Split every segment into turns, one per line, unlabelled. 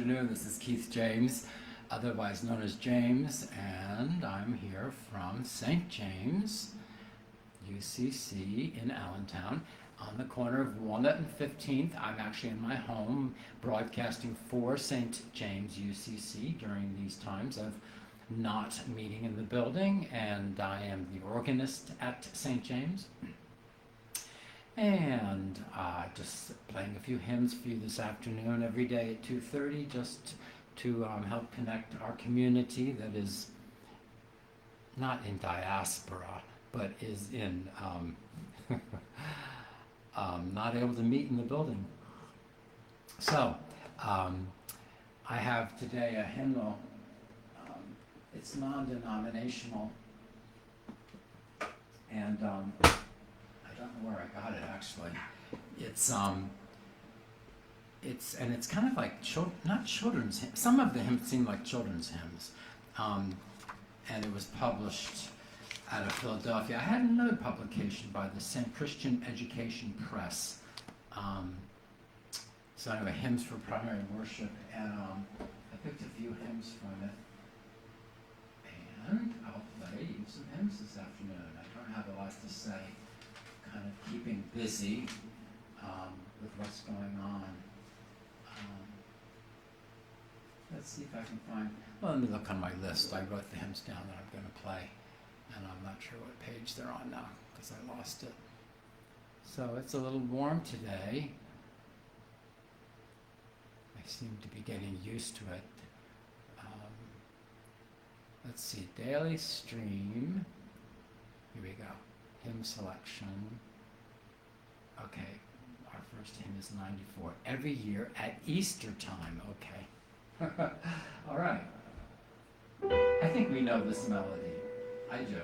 afternoon. This is KeithJames, otherwise known as James, and I'm here from St. James, UCC in Allentown, on the corner of Walnut and 15th. I'm actually in my home broadcasting for St. James UCC during these times of not meeting in the building, and I am the organist at St. James. And just playing a few hymns for you this afternoon every day at 2:30, just to help connect our community that is not in diaspora, but is in not able to meet in the building. So I have today a hymnal. It's non-denominational, and I don't know where I got it actually. It's kind of like not children's hymns. Some of the hymns seem like children's hymns, and it was published out of Philadelphia. I had another publication by the St. Christian Education Press. So anyway, hymns for primary worship, and I picked a few hymns from it, and I'll play you some hymns this afternoon. I don't have a lot to say. Kind of keeping busy with what's going on. Let's see if I can find, well, let me look on my list. I wrote the hymns down that I'm going to play, and I'm not sure what page they're on now because I lost it. So it's a little warm today. I seem to be getting used to it. Let's see, daily stream. Here we go. Hymn selection. Okay, our first hymn is 94. Every year at Easter time. Okay. All right. I think we know this melody. I do.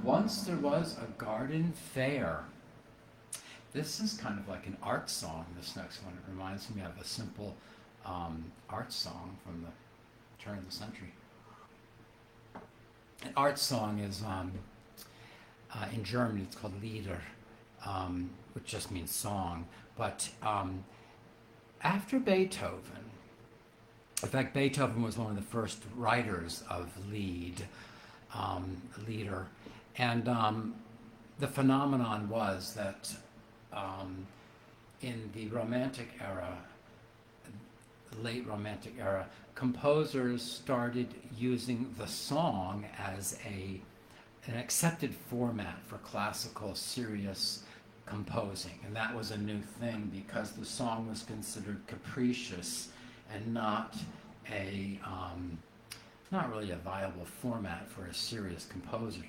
Once there was a garden fair. This is kind of like an art song, this next one. It reminds me of a simple art song from the turn of the century. An art song is, in German, it's called Lieder, which just means song. But after Beethoven, in fact, Beethoven was one of the first writers of Lieder. And the phenomenon was that in the Romantic era, late Romantic era, composers started using the song as an accepted format for classical, serious composing. And that was a new thing because the song was considered capricious and not a not really a viable format for a serious composer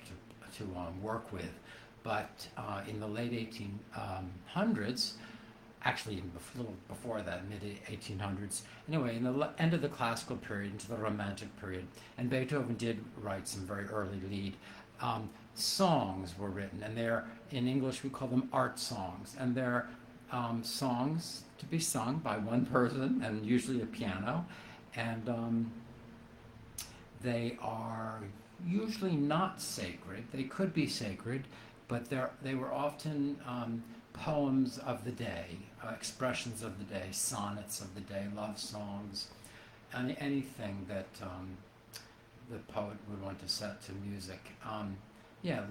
to work with. But in the late 1800s, actually even a little before that, mid-1800s, anyway, in the end of the classical period into the Romantic period, and Beethoven did write some very early lied, songs were written, and they're, in English we call them art songs, and they're songs to be sung by one person, and usually a piano, and they are usually not sacred. They could be sacred, but they were often poems of the day, expressions of the day, sonnets of the day, love songs, anything that the poet would want to set to music.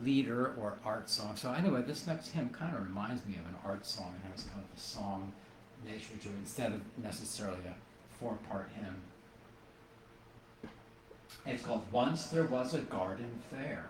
Lieder or art song. So anyway, this next hymn kind of reminds me of an art song. It has kind of a song nature to it instead of necessarily a 4-part hymn. It's called Once There Was a Garden Fair.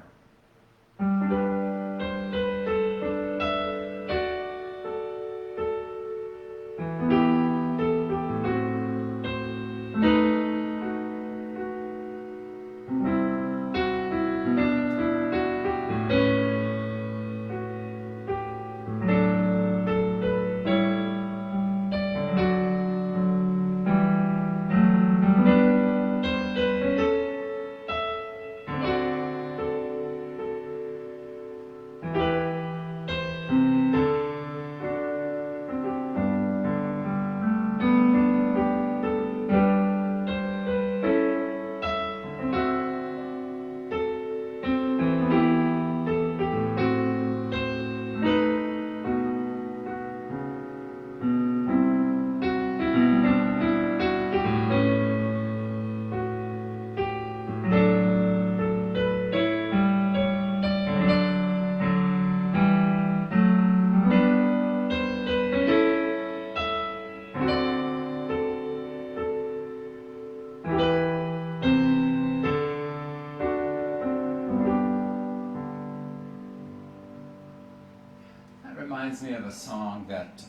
Reminds me of a song that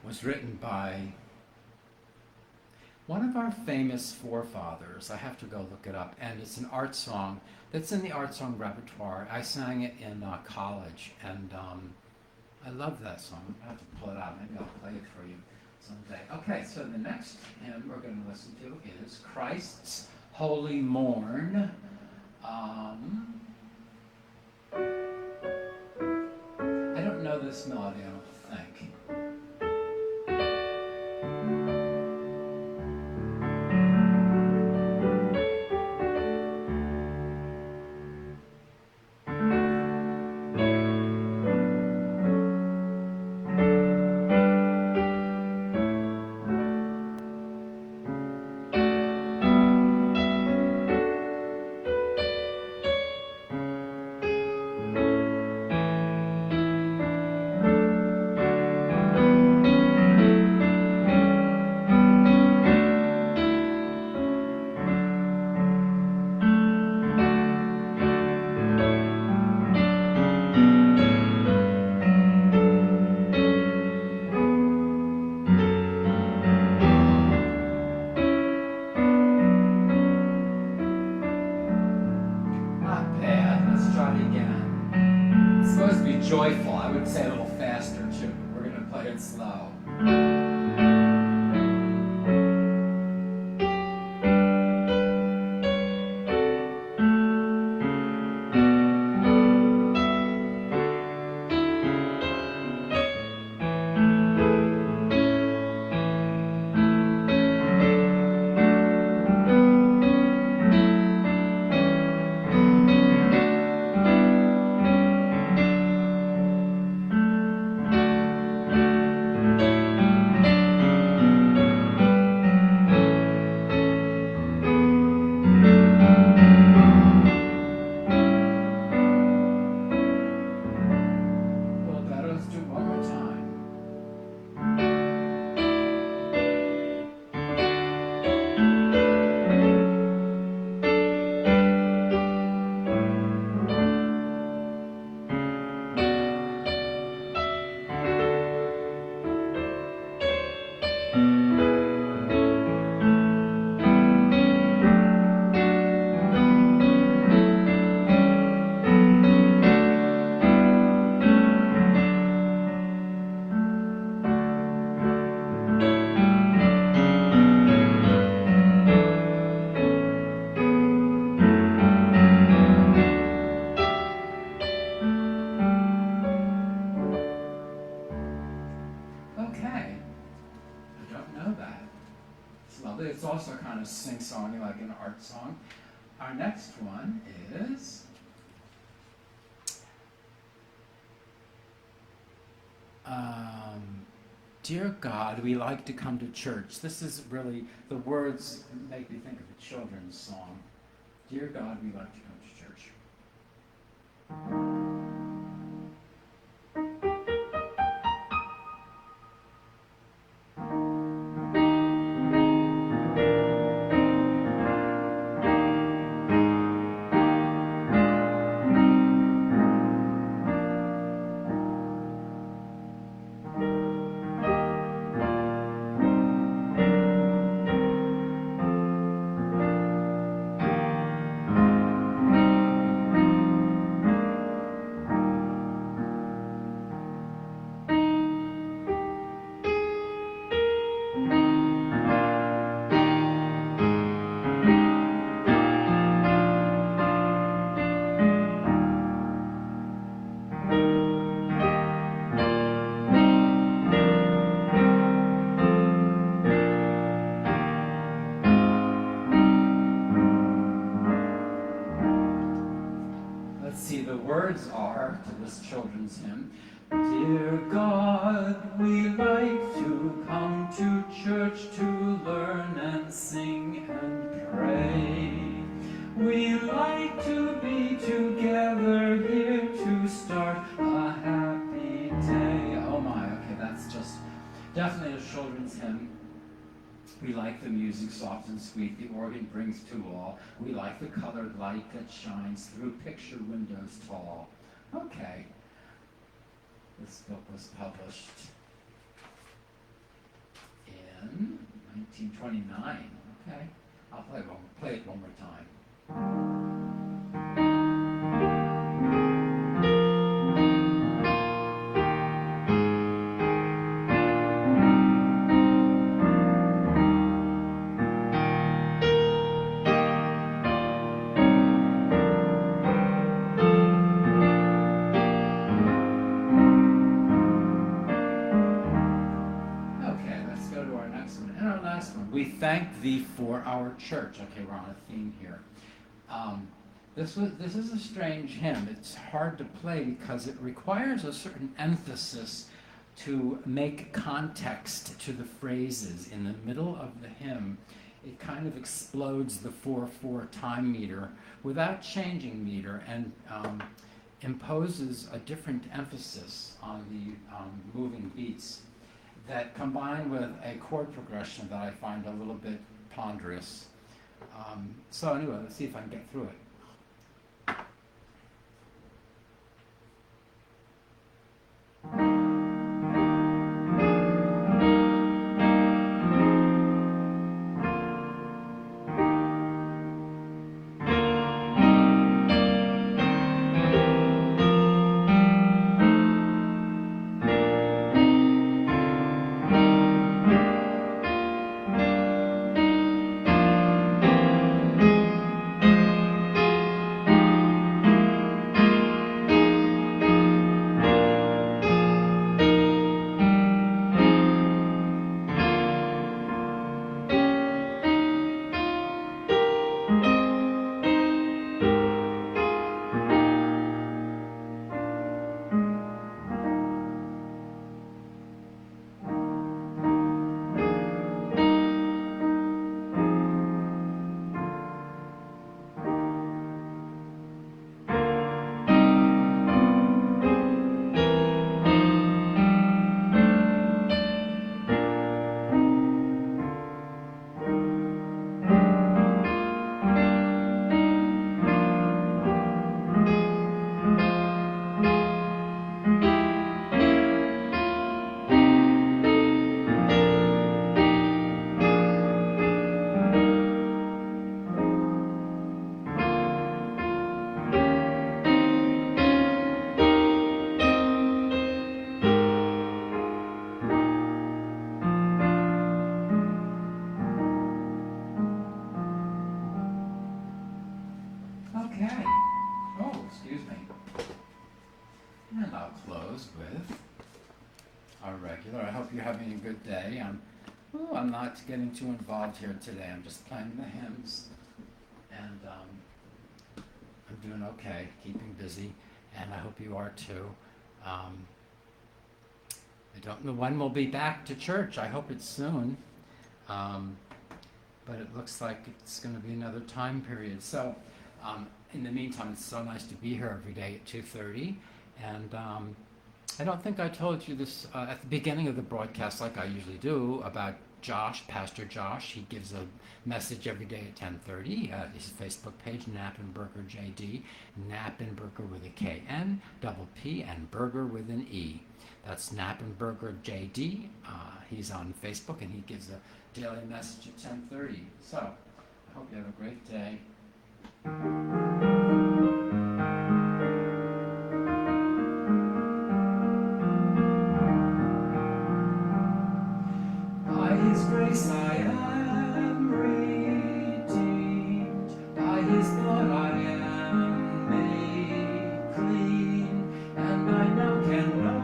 was written by one of our famous forefathers. I have to go look it up, and it's an art song that's in the art song repertoire. I sang it in college, and I love that song. I have to pull it out. Maybe I'll play it for you someday. Okay, so the next hymn we're going to listen to is Christ's Holy Morn. I don't know this melody, I don't think. Joyful. I would say a little faster too. We're going to play it slow. know that. It's lovely. It's also kind of sing-songy, like an art song. Our next one is Dear God, we like to come to church. This is really, the words make me think of a children's song. Dear God, we like to come to church. Are to this children's hymn. Dear God, we like to come to church to learn and sing and pray. We like to be together here to start a happy day. Oh my, okay, that's just definitely a children's hymn. We like the music soft and sweet, the organ brings to all. We like the colored light that shines through picture windows tall. Okay. This book was published in 1929. Okay. I'll play it one more time. We thank thee for our church. Okay, we're on a theme here. This is a strange hymn. It's hard to play because it requires a certain emphasis to make context to the phrases. In the middle of the hymn, it kind of explodes the 4/4 time meter without changing meter and imposes a different emphasis on the moving beats that combine with a chord progression that I find a little bit ponderous. So anyway, let's see if I can get through it. And I'll close with our regular. I hope you're having a good day. I'm Ooh, I'm not getting too involved here today. I'm just playing the hymns, and I'm doing okay, keeping busy, and I hope you are too. I don't know when we'll be back to church. I hope it's soon. But it looks like it's going to be another time period. So in the meantime, it's so nice to be here every day at 2:30. And I don't think I told you this at the beginning of the broadcast like I usually do about Josh, Pastor Josh. He gives a message every day at 10:30 at his Facebook page, Knappenberger JD, Knappenberger with a K-N, double P, and Burger with an E. That's Knappenberger JD. He's on Facebook, and he gives a daily message at 10:30. So I hope you have a great day. By His grace I am redeemed. By His blood I am made clean, and I now can know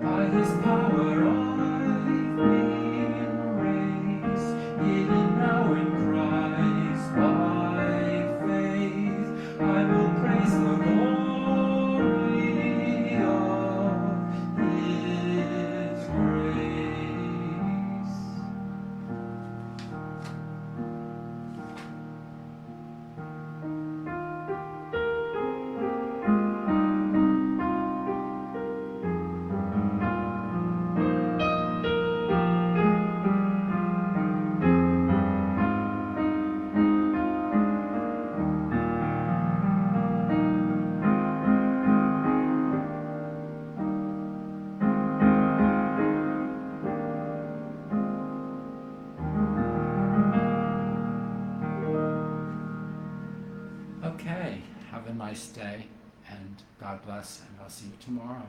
by His power I've been raised, hidden now in Christ by faith. I will praise the glory of His grace. Okay, have a nice day, and God bless, and I'll see you tomorrow.